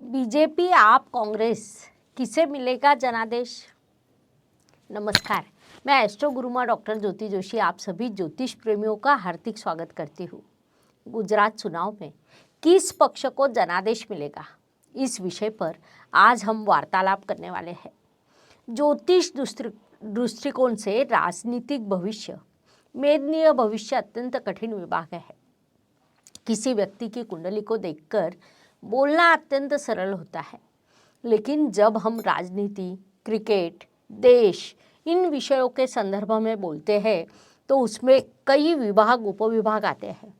BJP आप कांग्रेस किसे मिलेगा जनादेश। नमस्कार, मैं एस्ट्रो गुरुमा डॉक्टर ज्योति जोशी आप सभी ज्योतिष प्रेमियों का हार्दिक स्वागत करती हूँ। गुजरात चुनाव में किस पक्ष को जनादेश मिलेगा, इस विषय पर आज हम वार्तालाप करने वाले हैं। ज्योतिष दृष्टिकोण से राजनीतिक भविष्य, मेदनीय भविष्य अत्यंत कठिन विभाग है। किसी व्यक्ति की कुंडली को देखकर बोलना अत्यंत सरल होता है, लेकिन जब हम राजनीति, क्रिकेट, देश इन विषयों के संदर्भ में बोलते हैं तो उसमें कई विभाग उपविभाग आते हैं।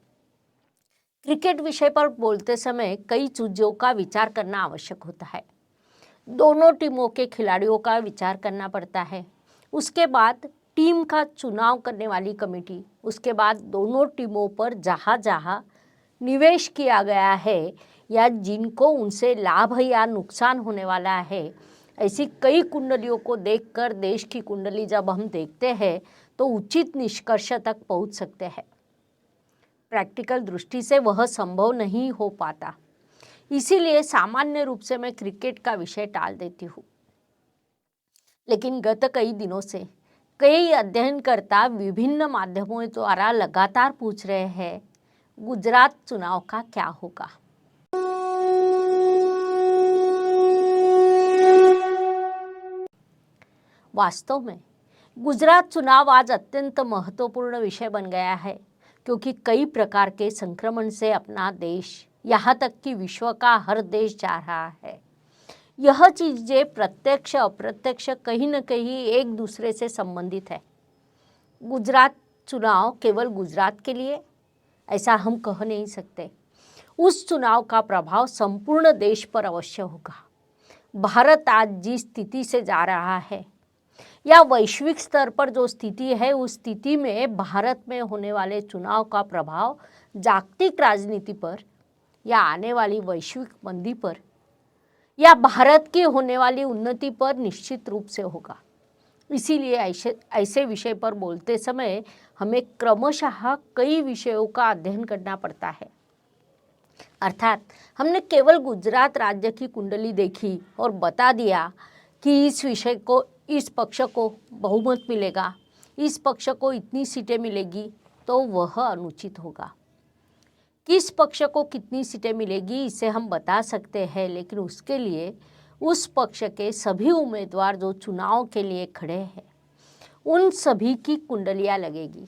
क्रिकेट विषय पर बोलते समय कई चीजों का विचार करना आवश्यक होता है। दोनों टीमों के खिलाड़ियों का विचार करना पड़ता है। उसके बाद टीम का चुनाव करने वाली कमेटी, उसके बाद दोनों टीमों पर जहाँ जहाँ निवेश किया गया है या जिनको उनसे लाभ या नुकसान होने वाला है, ऐसी कई कुंडलियों को देखकर देश की कुंडली जब हम देखते हैं तो उचित निष्कर्ष तक पहुंच सकते हैं। प्रैक्टिकल दृष्टि से वह संभव नहीं हो पाता, इसीलिए सामान्य रूप से मैं क्रिकेट का विषय टाल देती हूँ। लेकिन गत कई दिनों से कई अध्ययनकर्ता विभिन्न माध्यमों द्वारा लगातार पूछ रहे हैं, गुजरात चुनाव का क्या होगा। वास्तव में गुजरात चुनाव आज अत्यंत महत्वपूर्ण विषय बन गया है, क्योंकि कई प्रकार के संक्रमण से अपना देश, यहाँ तक कि विश्व का हर देश जा रहा है। यह चीजें प्रत्यक्ष अप्रत्यक्ष कहीं न कहीं एक दूसरे से संबंधित है। गुजरात चुनाव केवल गुजरात के लिए ऐसा हम कह नहीं सकते। उस चुनाव का प्रभाव संपूर्ण देश पर अवश्य होगा। भारत आज जिस स्थिति से जा रहा है या वैश्विक स्तर पर जो स्थिति है, उस स्थिति में भारत में होने वाले चुनाव का प्रभाव जागतिक राजनीति पर या आने वाली वैश्विक मंदी पर या भारत की होने वाली उन्नति पर निश्चित रूप से होगा। इसीलिए ऐसे विषय पर बोलते समय हमें क्रमशः कई विषयों का अध्ययन करना पड़ता है। अर्थात हमने केवल गुजरात राज्य की कुंडली देखी और बता दिया कि इस विषय को, इस पक्ष को बहुमत मिलेगा, इस पक्ष को इतनी सीटें मिलेगी, तो वह अनुचित होगा। किस पक्ष को कितनी सीटें मिलेगी इसे हम बता सकते हैं, लेकिन उसके लिए उस पक्ष के सभी उम्मीदवार जो चुनाव के लिए खड़े हैं उन सभी की कुंडलियां लगेगी।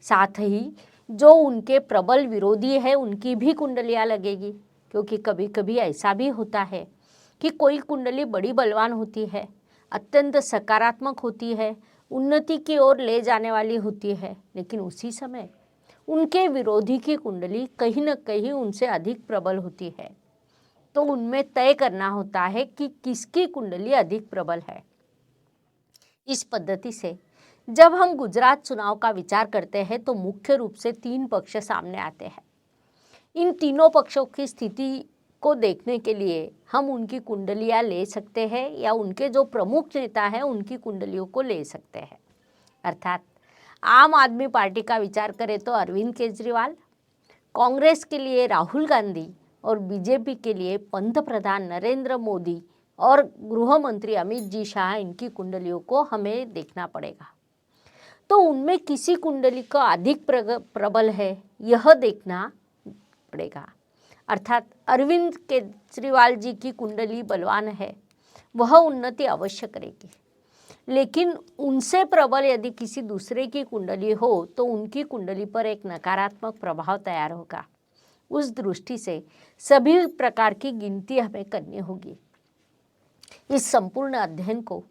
साथ ही जो उनके प्रबल विरोधी है उनकी भी कुंडलियां लगेगी, क्योंकि कभी कभी ऐसा भी होता है कि कोई कुंडली बड़ी बलवान होती है, अत्यंत सकारात्मक होती है, उन्नति की ओर ले जाने वाली होती है, लेकिन उसी समय उनके विरोधी की कुंडली कहीं न कहीं उनसे अधिक प्रबल होती है। तो उनमें तय करना होता है कि किसकी कुंडली अधिक प्रबल है। इस पद्धति से जब हम गुजरात चुनाव का विचार करते हैं तो मुख्य रूप से तीन पक्ष सामने आते हैं। इन तीनों पक्षों की स्थिति को देखने के लिए हम उनकी कुंडलियां ले सकते हैं या उनके जो प्रमुख नेता हैं उनकी कुंडलियों को ले सकते हैं। अर्थात आम आदमी पार्टी का विचार करें तो अरविंद केजरीवाल, कांग्रेस के लिए राहुल गांधी और बीजेपी के लिए पंत प्रधान नरेंद्र मोदी और गृह मंत्री अमित जी शाह, इनकी कुंडलियों को हमें देखना पड़ेगा। तो उनमें किसी कुंडली का अधिक प्रबल है यह देखना पड़ेगा। अर्थात अरविंद केजरीवाल जी की कुंडली बलवान है, वह उन्नति अवश्य करेगी, लेकिन उनसे प्रबल यदि किसी दूसरे की कुंडली हो तो उनकी कुंडली पर एक नकारात्मक प्रभाव तैयार होगा। उस दृष्टि से सभी प्रकार की गिनती हमें करनी होगी। इस संपूर्ण अध्ययन को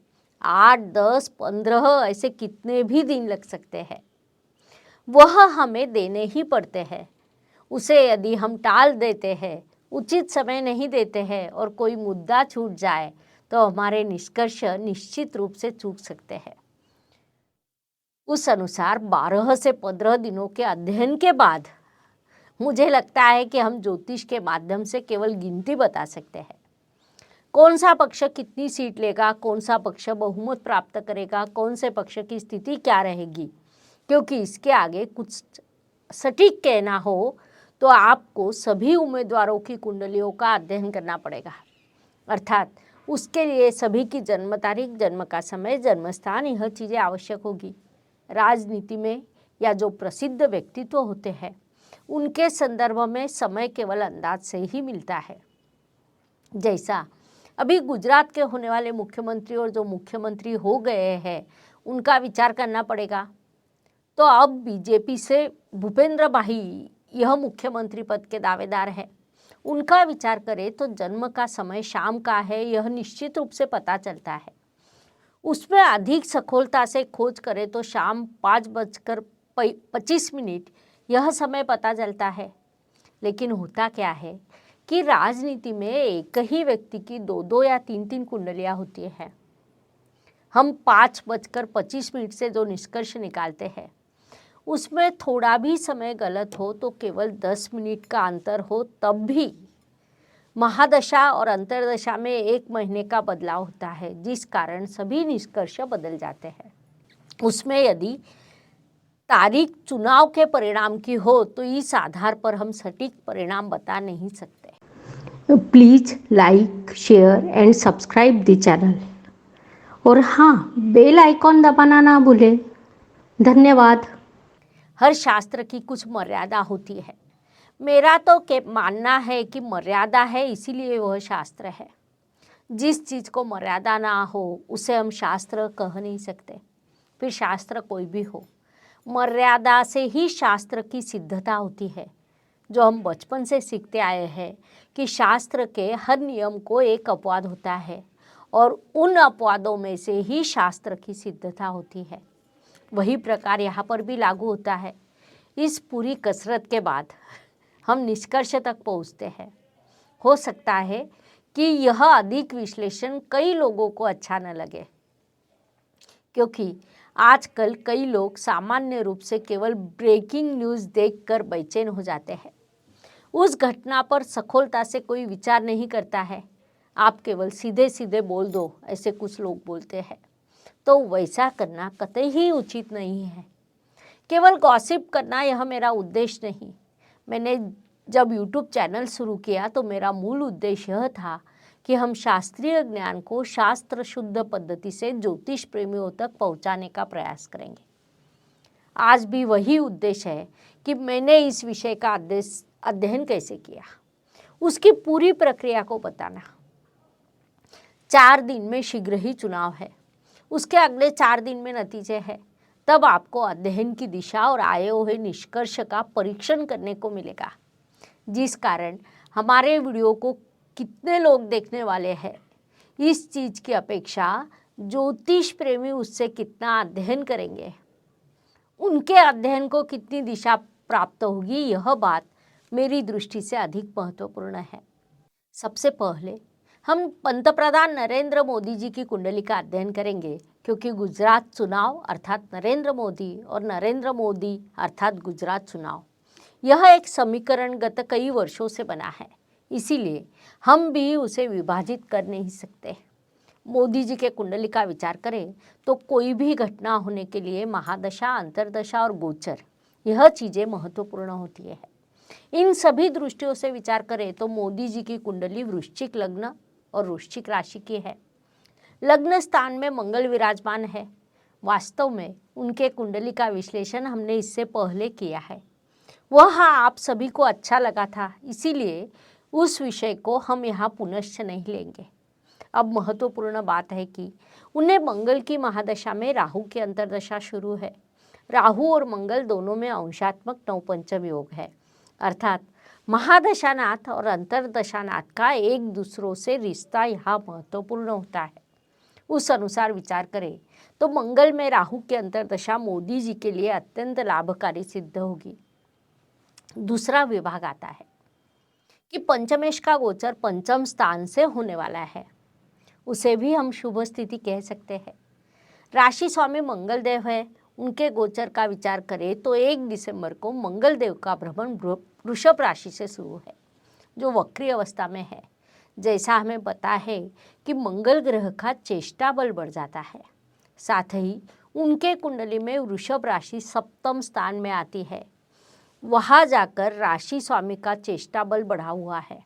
8, 10, 15 ऐसे कितने भी दिन लग सकते हैं, वह हमें देने ही पड़ते हैं। उसे यदि हम टाल देते हैं, उचित समय नहीं देते हैं और कोई मुद्दा छूट जाए तो हमारे निष्कर्ष निश्चित रूप से चूक सकते हैं। उस अनुसार 12 से 15 दिनों के अध्ययन के बाद मुझे लगता है कि हम ज्योतिष के माध्यम से केवल गिनती बता सकते हैं। कौन सा पक्ष कितनी सीट लेगा, कौन सा पक्ष बहुमत प्राप्त करेगा, कौन से पक्ष की स्थिति क्या रहेगी, क्योंकि इसके आगे कुछ सटीक कहना हो तो आपको सभी उम्मीदवारों की कुंडलियों का अध्ययन करना पड़ेगा, अर्थात उसके लिए सभी की जन्म तारीख, जन्म का समय, जन्म स्थान, यह चीज़ें आवश्यक होगी। राजनीति में या जो प्रसिद्ध व्यक्तित्व होते हैं उनके संदर्भ में समय केवल अंदाज से ही मिलता है। जैसा अभी गुजरात के होने वाले मुख्यमंत्री और जो मुख्यमंत्री हो गए हैं उनका विचार करना पड़ेगा। तो अब बीजेपी से भूपेंद्र भाई यह मुख्यमंत्री पद के दावेदार हैं, उनका विचार करें तो जन्म का समय शाम का है, यह निश्चित रूप से पता चलता है। उसमें अधिक सखोलता से खोज करें तो शाम 5:25 यह समय पता चलता है। लेकिन होता क्या है कि राजनीति में एक ही व्यक्ति की 2-2 या 3-3 कुंडलियां होती हैं। हम 5:25 से जो निष्कर्ष निकालते हैं उसमें थोड़ा भी समय गलत हो तो केवल 10 मिनट का अंतर हो तब भी महादशा और अंतर्दशा में 1 महीने का बदलाव होता है, जिस कारण सभी निष्कर्ष बदल जाते हैं। उसमें यदि तारीख चुनाव के परिणाम की हो तो इस आधार पर हम सटीक परिणाम बता नहीं सकते। Please like, share and subscribe the channel, और हाँ, बेल आइकॉन दबाना ना भूलें। धन्यवाद। हर शास्त्र की कुछ मर्यादा होती है। मेरा तो मानना है कि मर्यादा है इसीलिए वह शास्त्र है। जिस चीज़ को मर्यादा ना हो उसे हम शास्त्र कह नहीं सकते, फिर शास्त्र कोई भी हो। मर्यादा से ही शास्त्र की सिद्धता होती है। जो हम बचपन से सीखते आए हैं कि शास्त्र के हर नियम को एक अपवाद होता है और उन अपवादों में से ही शास्त्र की सिद्धता होती है। वही प्रकार यहाँ पर भी लागू होता है। इस पूरी कसरत के बाद हम निष्कर्ष तक पहुँचते हैं। हो सकता है कि यह अधिक विश्लेषण कई लोगों को अच्छा न लगे, क्योंकि आजकल कई लोग सामान्य रूप से केवल ब्रेकिंग न्यूज़ देखकर बेचैन हो जाते हैं। उस घटना पर सखोलता से कोई विचार नहीं करता है। आप केवल सीधे सीधे बोल दो, ऐसे कुछ लोग बोलते हैं। तो वैसा करना कतई ही उचित नहीं है। केवल गॉसिप करना यह मेरा उद्देश्य नहीं। मैंने जब YouTube चैनल शुरू किया तो मेरा मूल उद्देश्य यह था कि हम शास्त्रीय ज्ञान को शास्त्र शुद्ध पद्धति से ज्योतिष प्रेमियों तक पहुंचाने का प्रयास करेंगे। आज भी वही उद्देश्य है कि मैंने इस विषय का अध्ययन कैसे किया, उसकी पूरी प्रक्रिया को बताना। 4 दिन में शीघ्र ही चुनाव है, उसके अगले 4 दिन में नतीजे हैं। तब आपको अध्ययन की दिशा और आए हुए निष्कर्ष का परीक्षण करने को मिलेगा, जिस कारण हमारे वीडियो को कितने लोग देखने वाले हैं इस चीज़ की अपेक्षा ज्योतिष प्रेमी उससे कितना अध्ययन करेंगे, उनके अध्ययन को कितनी दिशा प्राप्त होगी, यह बात मेरी दृष्टि से अधिक महत्वपूर्ण है। सबसे पहले हम पंतप्रधान नरेंद्र मोदी जी की कुंडली का अध्ययन करेंगे, क्योंकि गुजरात चुनाव अर्थात नरेंद्र मोदी और नरेंद्र मोदी अर्थात गुजरात चुनाव, यह एक समीकरण गत कई वर्षों से बना है। इसीलिए हम भी उसे विभाजित कर नहीं सकते। मोदी जी के कुंडली का विचार करें तो कोई भी घटना होने के लिए महादशा, अंतर्दशा और गोचर, यह चीज़ें महत्वपूर्ण होती है। इन सभी दृष्टियों से विचार करें तो मोदी जी की कुंडली वृश्चिक लग्न और वृश्चिक राशि की है। लग्न स्थान में मंगल विराजमान है। वास्तव में उनके कुंडली का विश्लेषण हमने इससे पहले किया है। वह आप सभी को अच्छा लगा था, इसीलिए उस विषय को हम यहाँ पुनश्च नहीं लेंगे। अब महत्वपूर्ण बात है कि उन्हें मंगल की महादशा में राहु की अंतर्दशा शुरू है। राहु और मंगल दोनों में अंशात्मक नवपंचम योग है, अर्थात महादशानाथ और अंतर्दशानाथ का एक दूसरों से रिश्ता यहाँ महत्वपूर्ण होता है। उस अनुसार विचार करें तो मंगल में राहु की अंतर्दशा मोदी जी के लिए अत्यंत लाभकारी सिद्ध होगी। दूसरा विभाग आता है कि पंचमेश का गोचर पंचम स्थान से होने वाला है, उसे भी हम शुभ स्थिति कह सकते हैं। राशि स्वामी मंगल देव है, उनके गोचर का विचार करें तो 1 दिसंबर को मंगल देव का भ्रमण वृषभ राशि से शुरू है, जो वक्री अवस्था में है। जैसा हमें पता है कि मंगल ग्रह का चेष्टा बल बढ़ जाता है, साथ ही उनके कुंडली में वृषभ राशि सप्तम स्थान में आती है। वहाँ जाकर राशि स्वामी का चेष्टा बल बढ़ा हुआ है,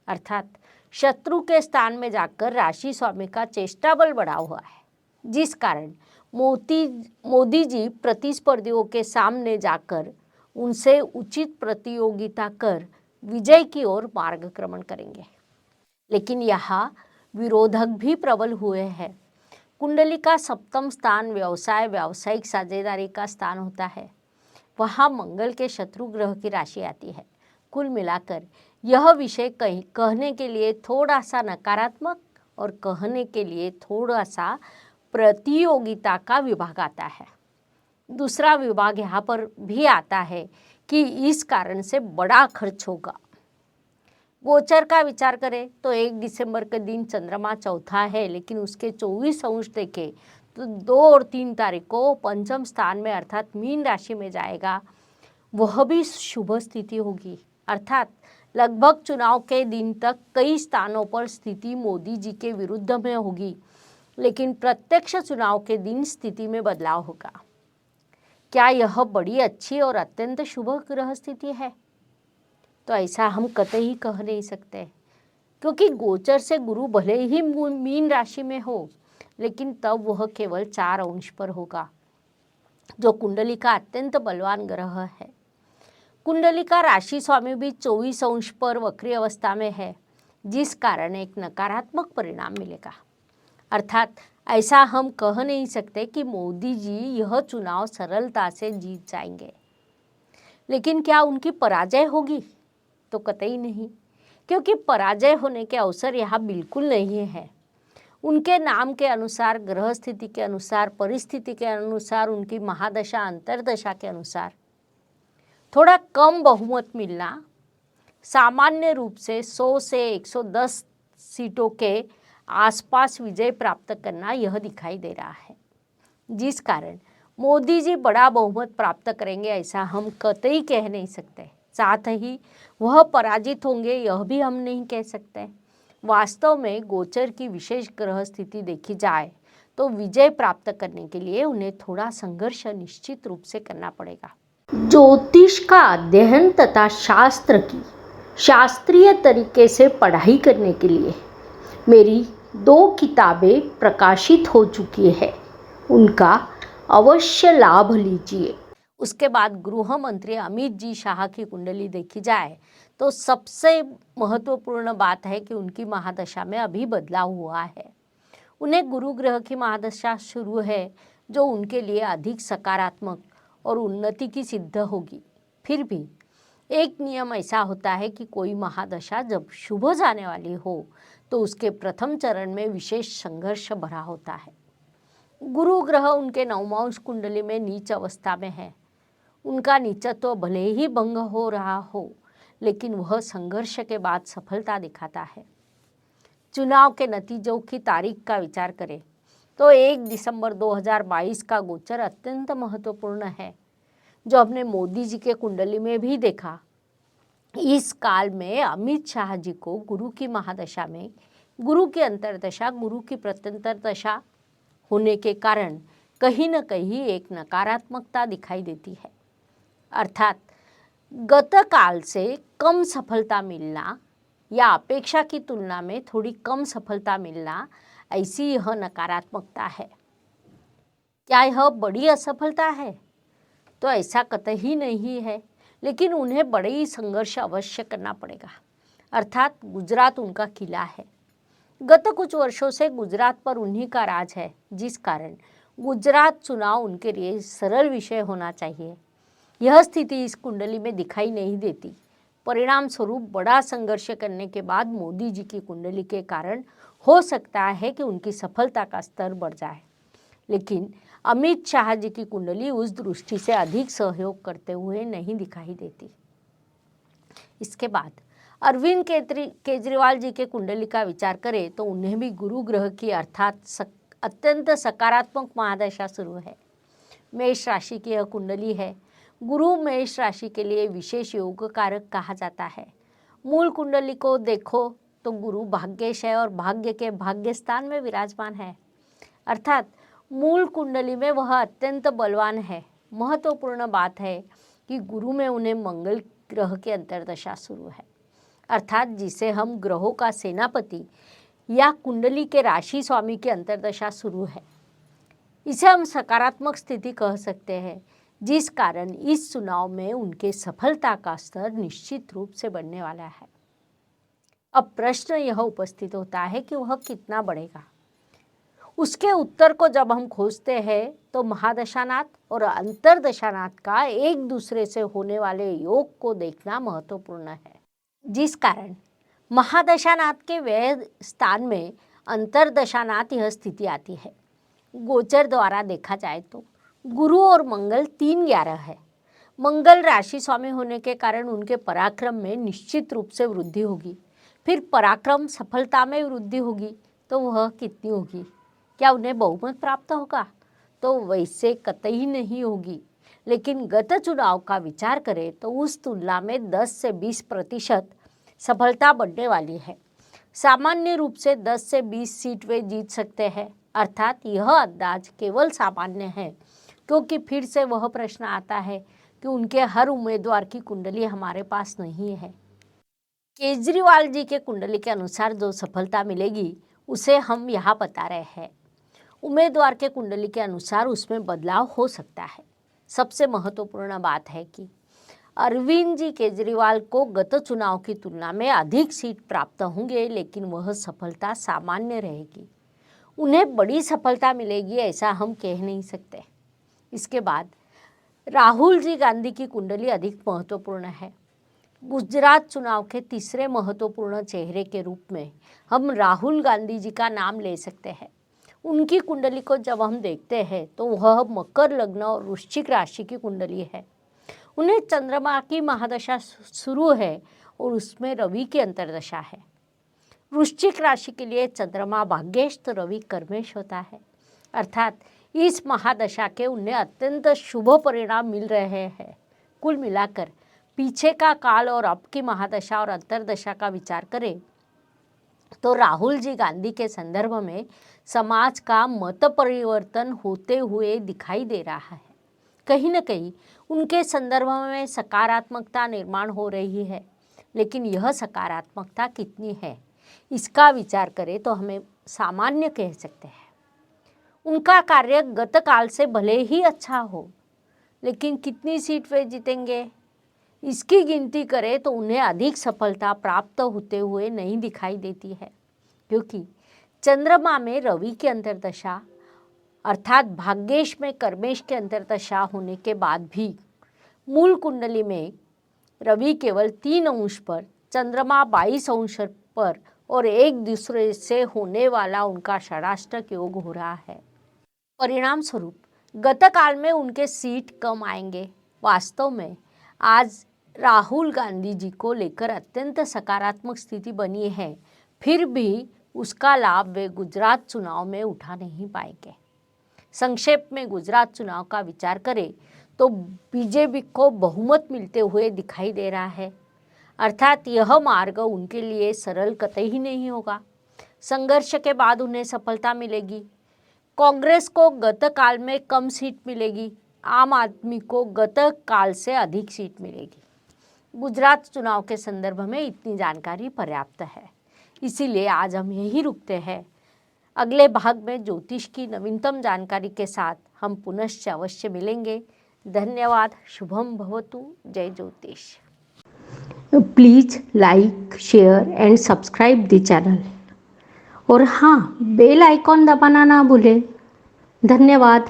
अर्थात शत्रु के स्थान में जाकर राशि स्वामी का चेष्टा बल बढ़ा हुआ है, जिस कारण मोदी जी प्रतिस्पर्धियों के सामने जाकर उनसे उचित प्रतियोगिता कर विजय की ओर मार्गक्रमण करेंगे। लेकिन यहाँ विरोधक भी प्रबल हुए हैं। कुंडली का सप्तम स्थान व्यवसाय व्यावसायिक साझेदारी का स्थान होता है, वहाँ मंगल के शत्रु ग्रह की राशि आती है। कुल मिलाकर यह विषय कहने के लिए थोड़ा सा नकारात्मक और कहने के लिए थोड़ा सा प्रतियोगिता का विभाग आता है। दूसरा विभाग यहाँ पर भी आता है कि इस कारण से बड़ा खर्च होगा। गोचर का विचार करें तो 1 दिसंबर के दिन चंद्रमा चौथा है, लेकिन उसके 24 अंश देखें तो 2 और 3 तारीख को पंचम स्थान में अर्थात मीन राशि में जाएगा, वह भी शुभ स्थिति होगी। अर्थात लगभग चुनाव के दिन तक कई स्थानों पर स्थिति मोदी जी के विरुद्ध में होगी, लेकिन प्रत्यक्ष चुनाव के दिन स्थिति में बदलाव होगा। क्या यह बड़ी अच्छी और अत्यंत शुभ ग्रह स्थिति है? तो ऐसा हम कतई कह नहीं सकते, क्योंकि गोचर से गुरु भले ही मीन राशि में हो, लेकिन तब वह केवल 4 अंश पर होगा, जो कुंडली का अत्यंत बलवान ग्रह है। कुंडली का राशि स्वामी भी 24 अंश पर वक्री अवस्था में है, जिस कारण एक नकारात्मक परिणाम मिलेगा। अर्थात ऐसा हम कह नहीं सकते कि मोदी जी यह चुनाव सरलता से जीत जाएंगे। लेकिन क्या उनकी पराजय होगी? तो कतई नहीं, क्योंकि पराजय होने के अवसर यहाँ बिल्कुल नहीं है। उनके नाम के अनुसार, ग्रह स्थिति के अनुसार, परिस्थिति के अनुसार, उनकी महादशा अंतरदशा के अनुसार थोड़ा कम बहुमत मिलना, सामान्य रूप से 100 से 110 सीटों के आसपास विजय प्राप्त करना, यह दिखाई दे रहा है, जिस कारण मोदी जी बड़ा बहुमत प्राप्त करेंगे ऐसा हम कतई कह नहीं सकते। साथ ही वह पराजित होंगे यह भी हम नहीं कह सकते। वास्तव में गोचर की विशेष ग्रह स्थिति देखी जाए तो विजय प्राप्त करने के लिए उन्हें थोड़ा संघर्ष निश्चित रूप से करना पड़ेगा। ज्योतिष का अध्ययन तथा शास्त्र की शास्त्रीय तरीके से पढ़ाई करने के लिए मेरी 2 किताबें प्रकाशित हो चुकी है, उनका अवश्य लाभ लीजिए। उसके बाद गृह मंत्री अमित जी शाह की कुंडली देखी जाए तो सबसे महत्वपूर्ण बात है कि उनकी महादशा में अभी बदलाव हुआ है। उन्हें गुरु ग्रह की महादशा शुरू है, जो उनके लिए अधिक सकारात्मक और उन्नति की सिद्ध होगी। फिर भी एक नियम ऐसा होता है कि कोई महादशा जब शुभ जाने वाली हो तो उसके प्रथम चरण में विशेष संघर्ष भरा होता है। गुरु ग्रह उनके नवमांश कुंडली में नीच अवस्था में है। उनका नीचत्व भले ही भंग हो रहा हो, लेकिन वह संघर्ष के बाद सफलता दिखाता है। चुनाव के नतीजों की तारीख का विचार करें तो 1 दिसंबर 2022 का गोचर अत्यंत महत्वपूर्ण है, जो हमने मोदी जी के कुंडली में भी देखा। इस काल में अमित शाह जी को गुरु की महादशा में गुरु की अंतरदशा, गुरु की प्रत्यंतर दशा होने के कारण कहीं न कहीं एक नकारात्मकता दिखाई देती है। अर्थात गत काल से कम सफलता मिलना या अपेक्षा की तुलना में थोड़ी कम सफलता मिलना, ऐसी यह नकारात्मकता है। क्या यह बड़ी असफलता है? तो ऐसा कतई नहीं है, लेकिन उन्हें बड़ी संघर्ष अवश्य करना पड़ेगा। अर्थात गुजरात उनका किला है। गत कुछ वर्षों से गुजरात पर उन्हीं का राज है, जिस कारण गुजरात चुनाव उनके लिए सरल विषय होना चाहिए। यह स्थिति इस कुंडली में दिखाई नहीं देती। परिणाम स्वरूप बड़ा संघर्ष करने के बाद मोदी जी की कुंडली के कारण हो सकता है कि उनकी सफलता का स्तर बढ़ जाए, लेकिन अमित शाह जी की कुंडली उस दृष्टि से अधिक सहयोग करते हुए नहीं दिखाई देती। इसके बाद अरविंद केजरीवाल जी के कुंडली का विचार करें तो उन्हें भी गुरु ग्रह की अर्थात अत्यंत सकारात्मक महादशा शुरू है। मेष राशि की यह कुंडली है। गुरु मेष राशि के लिए विशेष योग कारक कहा जाता है। मूल कुंडली को देखो तो गुरु भाग्येश है और भाग्य के भाग्य स्थान में विराजमान है, अर्थात मूल कुंडली में वह अत्यंत बलवान है। महत्वपूर्ण बात है कि गुरु में उन्हें मंगल ग्रह की अंतर्दशा शुरू है, अर्थात जिसे हम ग्रहों का सेनापति या कुंडली के राशि स्वामी की अंतर्दशा शुरू है। इसे हम सकारात्मक स्थिति कह सकते हैं, जिस कारण इस चुनाव में उनके सफलता का स्तर निश्चित रूप से बढ़ने वाला है। अब प्रश्न यह उपस्थित होता है कि वह कितना बढ़ेगा। उसके उत्तर को जब हम खोजते हैं तो महादशानाथ और अंतर्दशानाथ का एक दूसरे से होने वाले योग को देखना महत्वपूर्ण है, जिस कारण महादशानाथ के व्यय स्थान में अंतर्दशानाथ यह स्थिति आती है। गोचर द्वारा देखा जाए तो गुरु और मंगल 3-11 है। मंगल राशि स्वामी होने के कारण उनके पराक्रम में निश्चित रूप से वृद्धि होगी। फिर पराक्रम सफलता में वृद्धि होगी तो वह कितनी होगी? क्या उन्हें बहुमत प्राप्त होगा? तो वैसे कतई नहीं होगी, लेकिन गत चुनाव का विचार करें तो उस तुलना में 10 से 20% सफलता बढ़ने वाली है। सामान्य रूप से 10 से 20 सीट वे जीत सकते हैं, अर्थात यह अंदाज केवल सामान्य है, क्योंकि फिर से वह प्रश्न आता है कि उनके हर उम्मीदवार की कुंडली हमारे पास नहीं है। केजरीवाल जी के कुंडली के अनुसार जो सफलता मिलेगी उसे हम यहाँ बता रहे हैं। उम्मीदवार के कुंडली के अनुसार उसमें बदलाव हो सकता है। सबसे महत्वपूर्ण बात है कि अरविंद जी केजरीवाल को गत चुनाव की तुलना में अधिक सीट प्राप्त होंगे, लेकिन वह सफलता सामान्य रहेगी। उन्हें बड़ी सफलता मिलेगी ऐसा हम कह नहीं सकते। इसके बाद राहुल जी गांधी की कुंडली अधिक महत्वपूर्ण है। गुजरात चुनाव के तीसरे महत्वपूर्ण चेहरे के रूप में हम राहुल गांधी जी का नाम ले सकते हैं। उनकी कुंडली को जब हम देखते हैं तो वह मकर लग्न और वृश्चिक राशि की कुंडली है। उन्हें चंद्रमा की महादशा शुरू है और उसमें रवि की अंतर्दशा है। वृश्चिक राशि के लिए चंद्रमा भाग्येश तो रवि कर्मेश होता है, अर्थात इस महादशा के उन्हें अत्यंत शुभ परिणाम मिल रहे हैं। कुल मिलाकर पीछे का काल और अब की महादशा और अंतर्दशा का विचार करें तो राहुल जी गांधी के संदर्भ में समाज का मत परिवर्तन होते हुए दिखाई दे रहा है। कहीं न कहीं उनके संदर्भ में सकारात्मकता निर्माण हो रही है, लेकिन यह सकारात्मकता कितनी है इसका विचार करें तो हमें सामान्य कह सकते हैं। उनका कार्य गत काल से भले ही अच्छा हो, लेकिन कितनी सीट वे जीतेंगे इसकी गिनती करें तो उन्हें अधिक सफलता प्राप्त होते हुए नहीं दिखाई देती है, क्योंकि चंद्रमा में रवि की अंतर्दशा अर्थात भाग्येश में कर्मेश के अंतर्दशा होने के बाद भी मूल कुंडली में रवि केवल 3 अंश पर, चंद्रमा 22 अंश पर और एक दूसरे से होने वाला उनका षडाष्टक योग हो रहा है। परिणाम स्वरूप गत काल में उनके सीट कम आएंगे। वास्तव में आज राहुल गांधी जी को लेकर अत्यंत सकारात्मक स्थिति बनी है, फिर भी उसका लाभ वे गुजरात चुनाव में उठा नहीं पाएंगे। संक्षेप में गुजरात चुनाव का विचार करें तो बीजेपी को बहुमत मिलते हुए दिखाई दे रहा है, अर्थात यह मार्ग उनके लिए सरल कतई ही नहीं होगा। संघर्ष के बाद उन्हें सफलता मिलेगी। कांग्रेस को गत काल में कम सीट मिलेगी, आम आदमी को गत काल से अधिक सीट मिलेगी। गुजरात चुनाव के संदर्भ में इतनी जानकारी पर्याप्त है, इसीलिए आज हम यही रुकते हैं। अगले भाग में ज्योतिष की नवीनतम जानकारी के साथ हम पुनश्च अवश्य मिलेंगे। धन्यवाद। शुभम भवतु। जय ज्योतिष। Please like, share and subscribe the channel और हाँ, बेल आइकॉन दबाना ना भूलें। धन्यवाद।